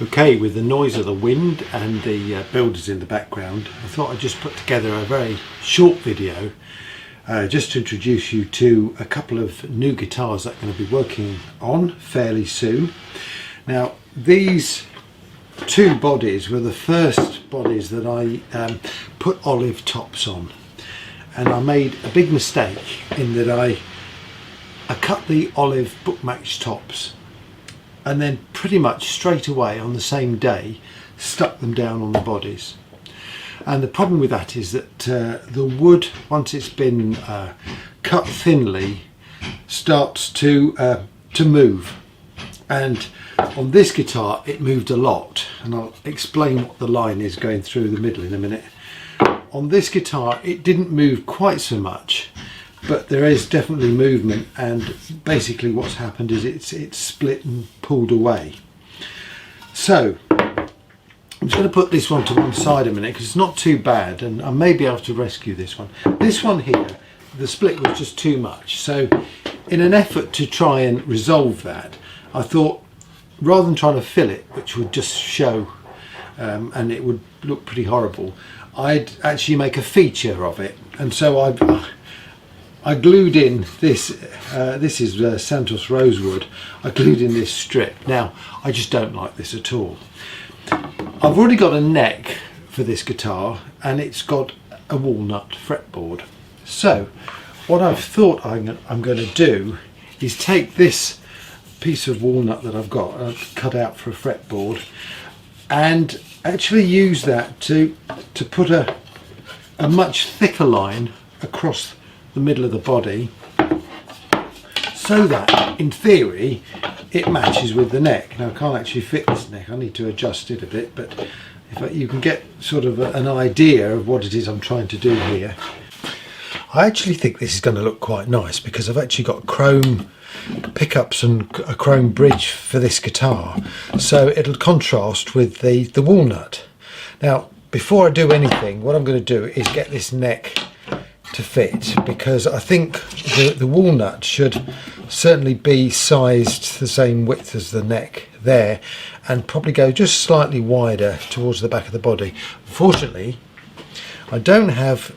Okay, with the noise of the wind and the builders in the background, I thought I'd just put together a very short video just to introduce you to a couple of new guitars that I'm going to be working on fairly soon. Now, these two bodies were the first bodies that I put olive tops on, and I made a big mistake in that I cut the olive book match tops and then pretty much straight away on the same day stuck them down on the bodies. And the problem with that is that the wood, once it's been cut thinly, starts to move. And on this guitar it moved a lot, and I'll explain what the line is going through the middle in a minute. On this guitar it didn't move quite so much, but there is definitely movement, and basically what's happened is it's split and pulled away. So I'm just going to put this one to one side a minute because it's not too bad, and I may be able to rescue this one. This one here, the split was just too much, so in an effort to try and resolve that, I thought rather than trying to fill it, which would just show and it would look pretty horrible, I'd actually make a feature of it. And so I glued in this, this is Santos rosewood. I glued in this strip. Now, I just don't like this at all. I've already got a neck for this guitar, and it's got a walnut fretboard. So what I've thought I'm going to do is take this piece of walnut that I've got cut out for a fretboard and actually use that to put a much thicker line across the middle of the body, so that in theory it matches with the neck. Now I can't actually fit this neck, I need to adjust it a bit, but if you can get sort of an idea of what it is I'm trying to do here. I actually think this is going to look quite nice because I've actually got chrome pickups and a chrome bridge for this guitar, so it'll contrast with the walnut. Now before I do anything, what I'm going to do is get this neck to fit, because I think the walnut should certainly be sized the same width as the neck there, and probably go just slightly wider towards the back of the body. Unfortunately, I don't have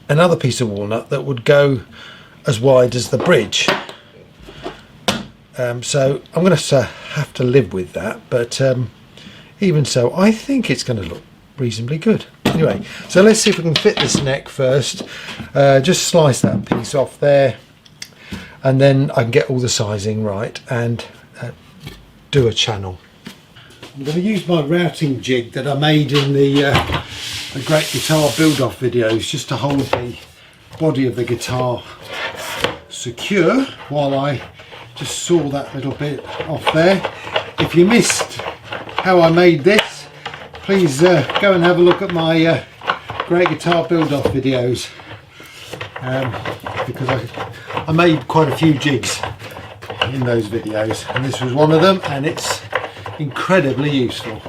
another piece of walnut that would go as wide as the bridge, so I'm going to have to live with that, but even so I think it's going to look reasonably good. Anyway, so let's see if we can fit this neck first. Just slice that piece off there, and then I can get all the sizing right and do a channel. I'm going to use my routing jig that I made in the Great Guitar Build-Off videos, just to hold the body of the guitar secure while I just saw that little bit off there. If you missed how I made this, please go and have a look at my Great Guitar Build-Off videos, because I made quite a few jigs in those videos, and this was one of them, and it's incredibly useful.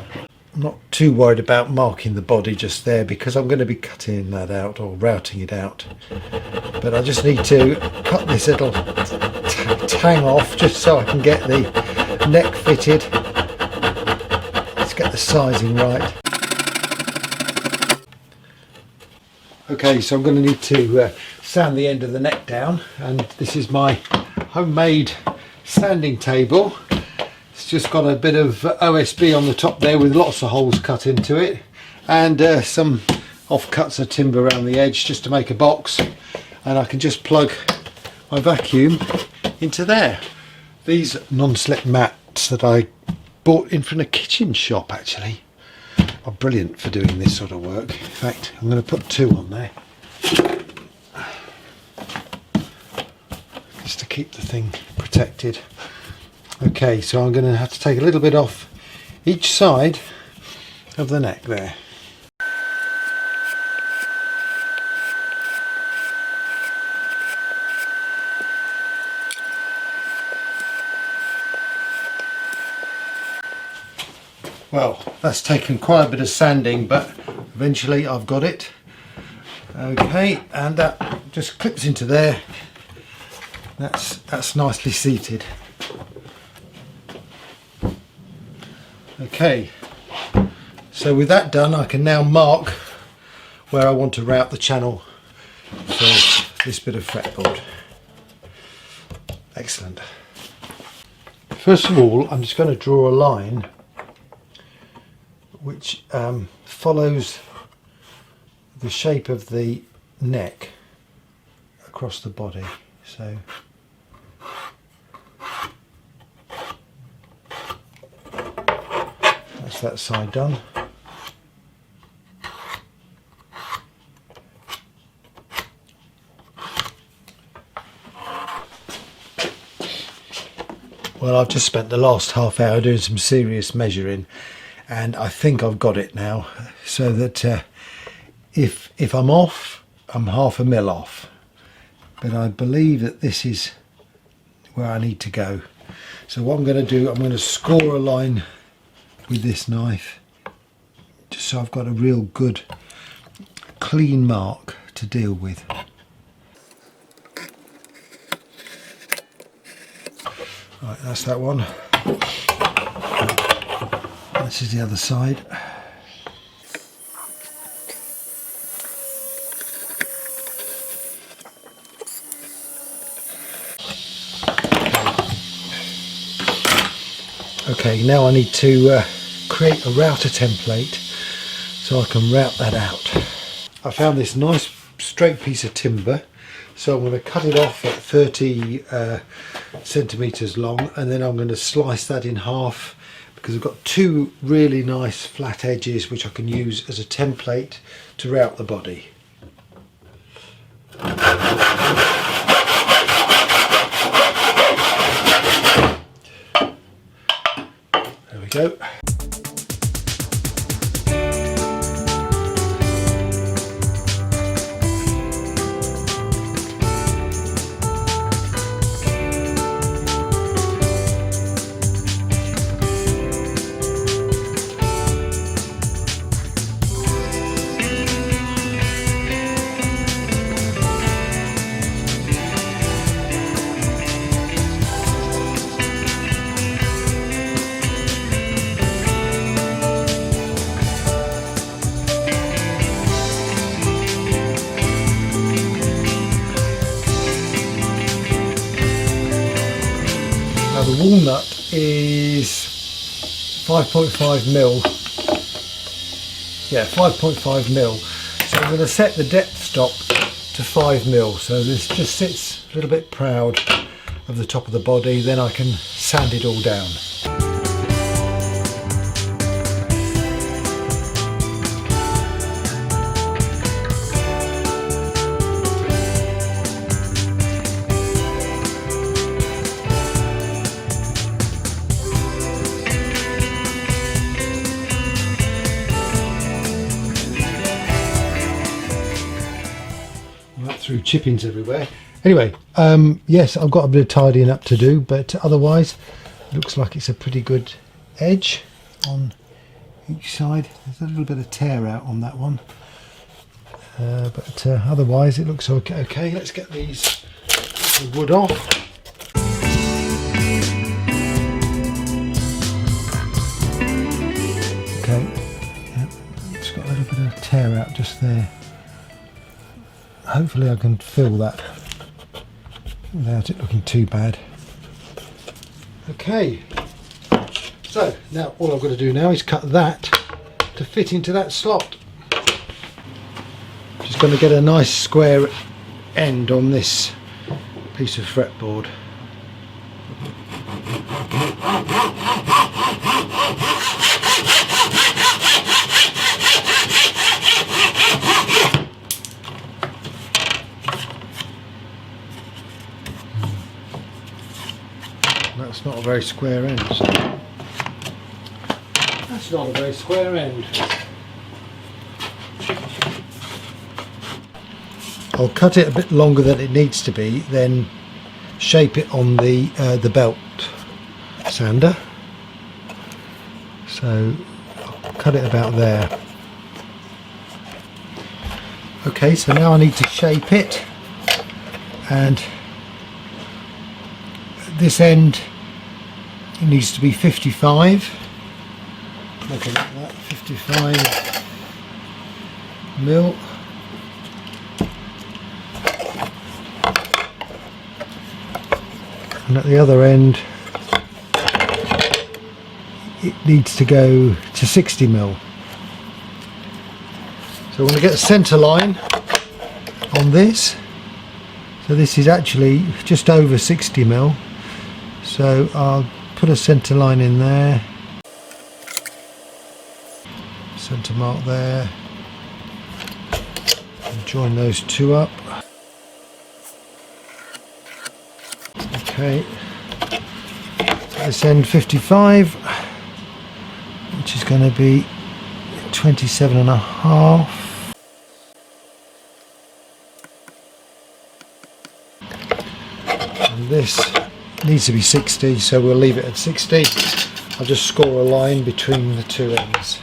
I'm not too worried about marking the body just there because I'm going to be cutting that out or routing it out, but I just need to cut this little tang off just so I can get the neck fitted. Get the sizing right. Okay, so I'm going to need to sand the end of the neck down, and this is my homemade sanding table. It's just got a bit of OSB on the top there with lots of holes cut into it, and some offcuts of timber around the edge just to make a box, and I can just plug my vacuum into there. These non-slip mats that I bought in from a kitchen shop actually are brilliant for doing this sort of work. In fact, I'm going to put two on there just to keep the thing protected. Okay, so I'm going to have to take a little bit off each side of the neck there. Well, that's taken quite a bit of sanding, but eventually I've got it. Okay, and that just clips into there. That's nicely seated. Okay, so with that done, I can now mark where I want to route the channel for this bit of fretboard. Excellent. First of all, I'm just going to draw a line which follows the shape of the neck across the body. So that's that side done. Well, I've just spent the last half hour doing some serious measuring, and I think I've got it now, so that if I'm off, I'm half a mil off, but I believe that this is where I need to go. So what I'm going to do, I'm going to score a line with this knife, just so I've got a real good clean mark to deal with. Right, that's that one. This is the other side. Okay, now I need to create a router template so I can route that out. I found this nice straight piece of timber, so I'm going to cut it off at 30 centimeters long, and then I'm going to slice that in half, because I've got two really nice flat edges which I can use as a template to route the body. There we go. The walnut is 5.5 mil. Yeah, 5.5 mil. So I'm going to set the depth stop to 5 mil. So this just sits a little bit proud of the top of the body. Then I can sand it all down. Through chippings everywhere. Anyway, yes, I've got a bit of tidying up to do, but otherwise it looks like it's a pretty good edge on each side. There's a little bit of tear out on that one, but otherwise it looks okay. Okay, let's get the wood off. Okay, yeah, it's got a little bit of tear out just there. Hopefully I can fill that without it looking too bad. Okay, so now all I've got to do now is cut that to fit into that slot. Just going to get a nice square end on this piece of fretboard. That's not a very square end. That's not a very square end. I'll cut it a bit longer than it needs to be, then shape it on the belt sander. So I'll cut it about there. Okay, so now I need to shape it, and this end, it needs to be 55, looking at that, 55 mil. And at the other end it needs to go to 60 mil. So I'm going to get a centre line on this. So this is actually just over 60 mil. So I'll put a centre line in there. Centre mark there. And join those two up. Okay. This end 55, which is going to be 27.5. And this needs to be 60, so we'll leave it at 60. I'll just score a line between the two ends.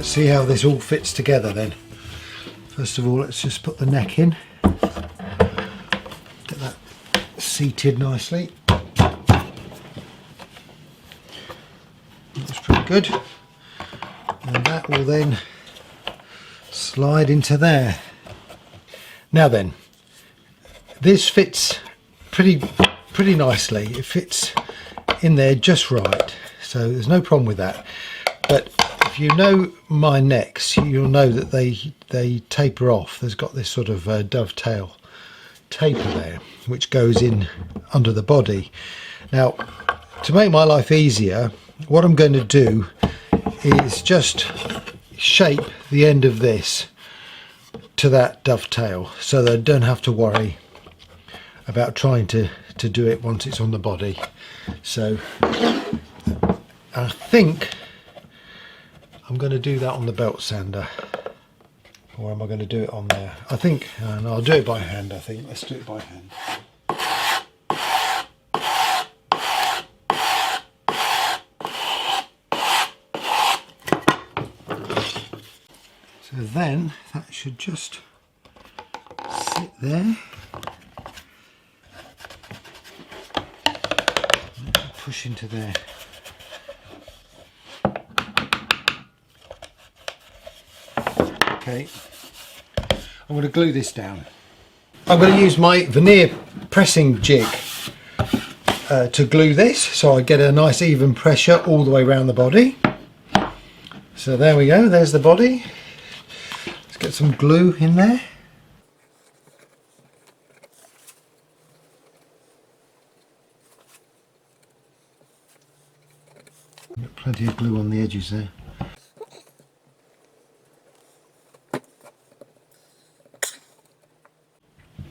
See how this all fits together then. First of all, let's just put the neck in. Get that seated nicely. That's pretty good. And that will then slide into there. Now then, this fits pretty nicely. It fits in there just right. So there's no problem with that. But if you know my necks, you'll know that they taper off. There's got this sort of dovetail taper there, which goes in under the body. Now, to make my life easier, what I'm going to do is just shape the end of this to that dovetail, so that I don't have to worry about trying to do it once it's on the body. So I think I'm going to do that on the belt sander, or am I going to do it on there? I think, no, I'll do it by hand. I think let's do it by hand. So then that should just sit there. Push into there. Okay, I'm going to glue this down. I'm going to use my veneer pressing jig to glue this, so I get a nice even pressure all the way around the body. So there we go, there's the body. Let's get some glue in there. Got plenty of glue on the edges there.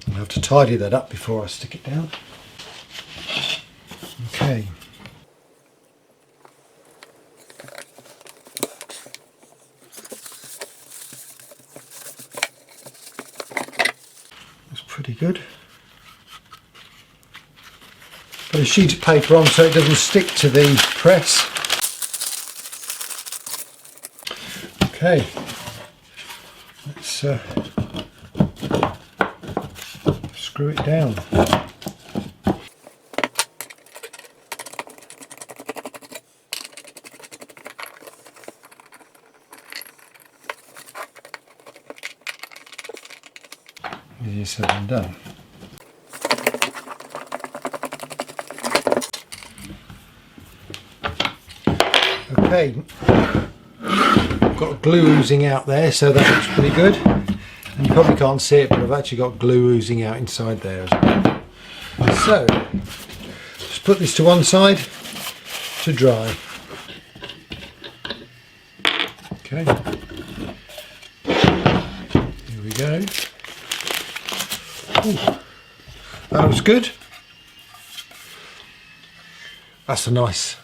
I have to tidy that up before I stick it down. Okay. That's pretty good. Put a sheet of paper on so it doesn't stick to the press. Okay. Let's screw it down. Easier said than done. Okay, got glue oozing out there, so that looks pretty good. And you probably can't see it, but I've actually got glue oozing out inside there as well. So, just put this to one side to dry. Okay, here we go. Ooh, that looks good. That's a nice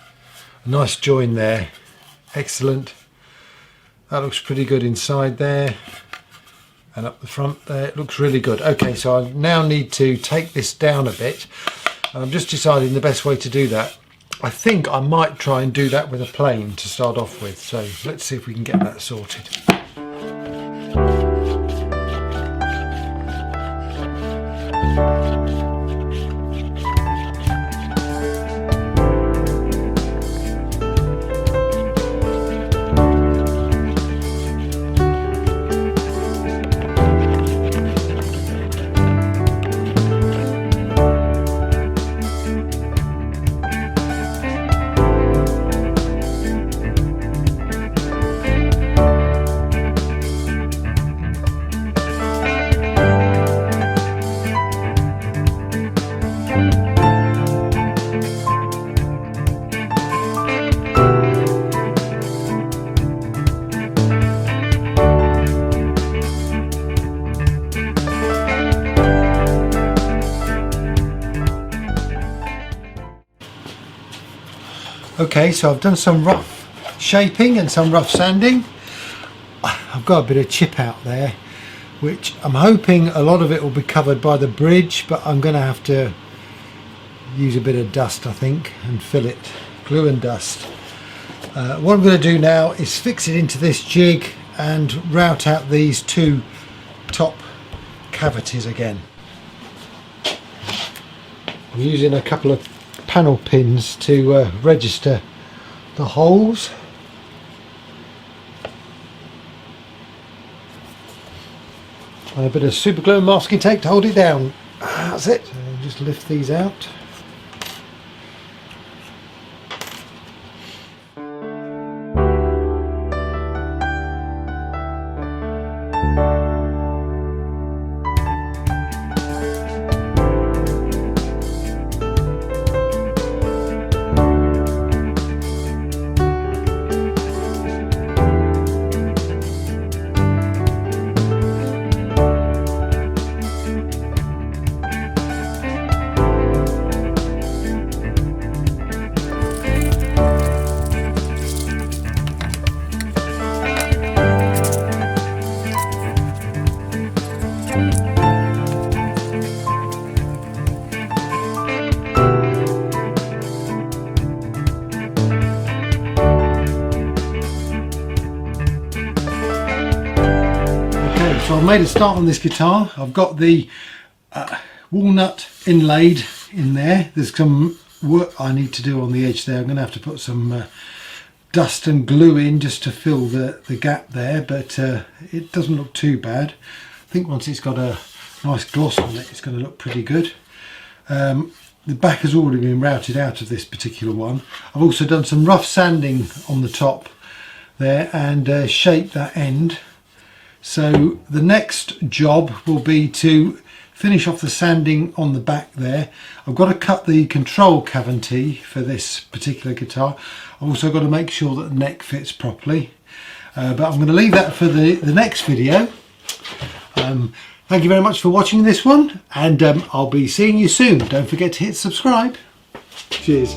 join there. Excellent. That looks pretty good inside there and up the front there. It looks really good. Okay, so I now need to take this down a bit. I'm just deciding the best way to do that. I think I might try and do that with a plane to start off with. So let's see if we can get that sorted. Okay, so I've done some rough shaping and some rough sanding. I've got a bit of chip out there, which I'm hoping a lot of it will be covered by the bridge, but I'm going to have to use a bit of dust, I think, and fill it, glue and dust. What I'm going to do now is fix it into this jig and route out these two top cavities again. I'm using a couple of panel pins to register the holes. And a bit of super glue and masking tape to hold it down. That's it. So just lift these out. So I've made a start on this guitar. I've got the walnut inlaid in there. There's some work I need to do on the edge there. I'm going to have to put some dust and glue in just to fill the gap there, but it doesn't look too bad. I think once it's got a nice gloss on it, it's going to look pretty good. The back has already been routed out of this particular one. I've also done some rough sanding on the top there and shaped that end. So the next job will be to finish off the sanding on the back there. I've got to cut the control cavity for this particular guitar. I've also got to make sure that the neck fits properly. But I'm going to leave that for the next video. Thank you very much for watching this one, and I'll be seeing you soon. Don't forget to hit subscribe. Cheers.